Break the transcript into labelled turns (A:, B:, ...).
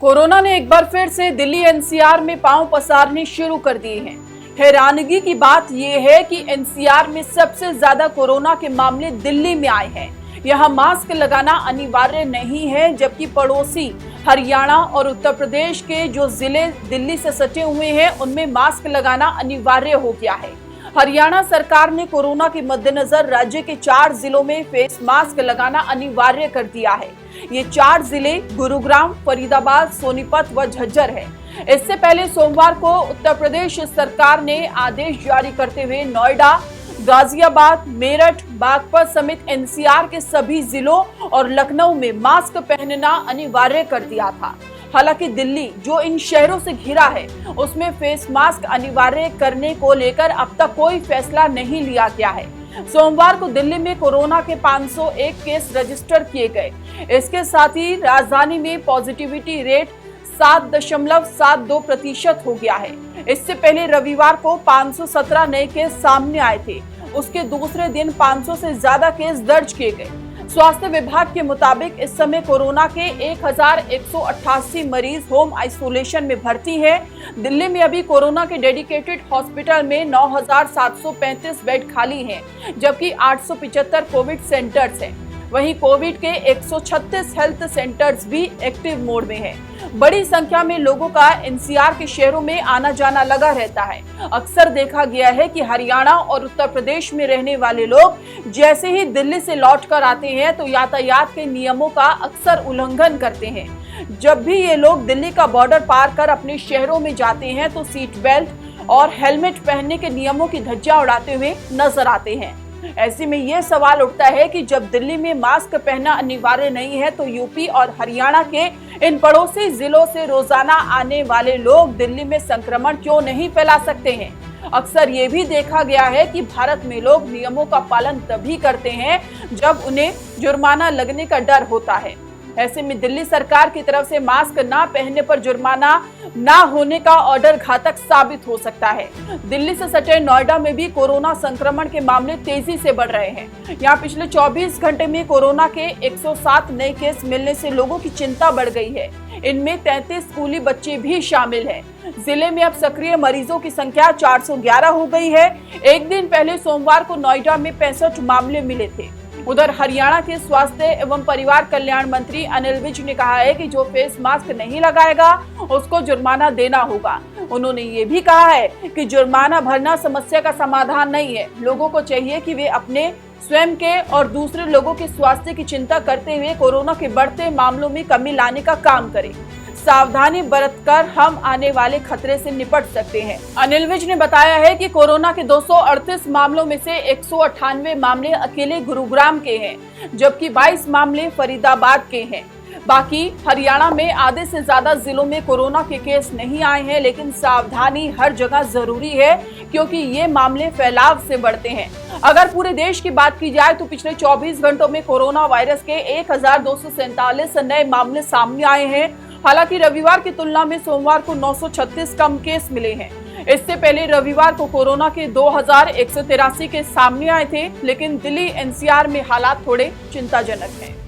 A: Corona ने एक बार फिर से दिल्ली एनसीआर में पांव पसारने शुरू कर दिए हैं। हैरानगी की बात यह है कि एनसीआर में सबसे ज्यादा कोरोना के मामले दिल्ली में आए हैं। यहां मास्क लगाना अनिवार्य नहीं है, जबकि पड़ोसी हरियाणा और उत्तर प्रदेश के जो जिले दिल्ली से सटे हुए हैं उनमें मास्क लगाना अनिवार्य हो गया है। हरियाणा सरकार ने कोरोना के मद्देनजर राज्य के 4 जिलों में फेस मास्क लगाना अनिवार्य कर दिया है। ये 4 जिले गुरुग्राम, फरीदाबाद, सोनीपत व झज्जर है। इससे पहले सोमवार को उत्तर प्रदेश सरकार ने आदेश जारी करते हुए नोएडा, गाजियाबाद, मेरठ, बागपत समेत एनसीआर के सभी जिलों और लखनऊ में मास्क पहनना अनिवार्य कर दिया था। हालांकि दिल्ली, जो इन शहरों से घिरा है, उसमें फेस मास्क अनिवार्य करने को लेकर अब तक कोई फैसला नहीं लिया गया है। सोमवार को दिल्ली में कोरोना के 501 केस रजिस्टर किए गए। इसके साथ ही राजधानी में पॉजिटिविटी रेट 7.72% हो गया है। इससे पहले रविवार को 517 नए केस सामने आए थे। उसके दूसरे दिन 500 से ज्यादा केस दर्ज किए गए। स्वास्थ्य विभाग के मुताबिक इस समय कोरोना के 1188 मरीज होम आइसोलेशन में भर्ती हैं। दिल्ली में अभी कोरोना के डेडिकेटेड हॉस्पिटल में 9735 बेड खाली हैं, जबकि 875 कोविड सेंटर्स हैं। वहीं कोविड के 136 हेल्थ सेंटर्स भी एक्टिव मोड में हैं। बड़ी संख्या में लोगों का एनसीआर के शहरों में आना जाना लगा रहता है। अक्सर देखा गया है कि हरियाणा और उत्तर प्रदेश में रहने वाले लोग जैसे ही दिल्ली से लौटकर आते हैं तो यातायात के नियमों का अक्सर उल्लंघन करते हैं। जब भी ये लोग दिल्ली का बॉर्डर पार कर अपने शहरों में जाते हैं तो सीट बेल्ट और हेलमेट पहनने के नियमों की धज्जियां उड़ाते हुए नजर आते हैं। ऐसे में यह सवाल उठता है कि जब दिल्ली में मास्क पहनना अनिवार्य नहीं है तो यूपी और हरियाणा के इन पड़ोसी जिलों से रोजाना आने वाले लोग दिल्ली में संक्रमण क्यों नहीं फैला सकते हैं। अक्सर ये भी देखा गया है कि भारत में लोग नियमों का पालन तभी करते हैं जब उन्हें जुर्माना लगने का डर होता है। ऐसे में दिल्ली सरकार की तरफ से मास्क ना पहनने पर जुर्माना ना होने का ऑर्डर घातक साबित हो सकता है। दिल्ली से सटे नोएडा में भी कोरोना संक्रमण के मामले तेजी से बढ़ रहे हैं। यहाँ पिछले 24 घंटे में कोरोना के 107 नए केस मिलने से लोगों की चिंता बढ़ गई है। इनमें 33 स्कूली बच्चे भी शामिल हैं। जिले में अब सक्रिय मरीजों की संख्या 411 हो गई है। एक दिन पहले सोमवार को नोएडा में 65 मामले मिले थे। उधर हरियाणा के स्वास्थ्य एवं परिवार कल्याण मंत्री अनिल विज ने कहा है कि जो फेस मास्क नहीं लगाएगा उसको जुर्माना देना होगा। उन्होंने ये भी कहा है कि जुर्माना भरना समस्या का समाधान नहीं है। लोगों को चाहिए कि वे अपने स्वयं के और दूसरे लोगों के स्वास्थ्य की चिंता करते हुए कोरोना के बढ़ते मामलों में कमी लाने का काम करें। सावधानी बरतकर हम आने वाले खतरे से निपट सकते हैं। अनिल विज ने बताया है कि कोरोना के 238 मामलों में से 198 मामले अकेले गुरुग्राम के हैं, जबकि 22 मामले फरीदाबाद के हैं। बाकी हरियाणा में आधे से ज्यादा जिलों में कोरोना के केस नहीं आए हैं, लेकिन सावधानी हर जगह जरूरी है क्योंकि ये मामले फैलाव से बढ़ते हैं। अगर पूरे देश की बात की जाए तो पिछले 24 घंटों में कोरोना वायरस के 1247 नए मामले सामने आए हैं। हालांकि रविवार की तुलना में सोमवार को 936 कम केस मिले हैं। इससे पहले रविवार को कोरोना के 2183 केस सामने आए थे, लेकिन दिल्ली एनसीआर में हालात थोड़े चिंताजनक हैं।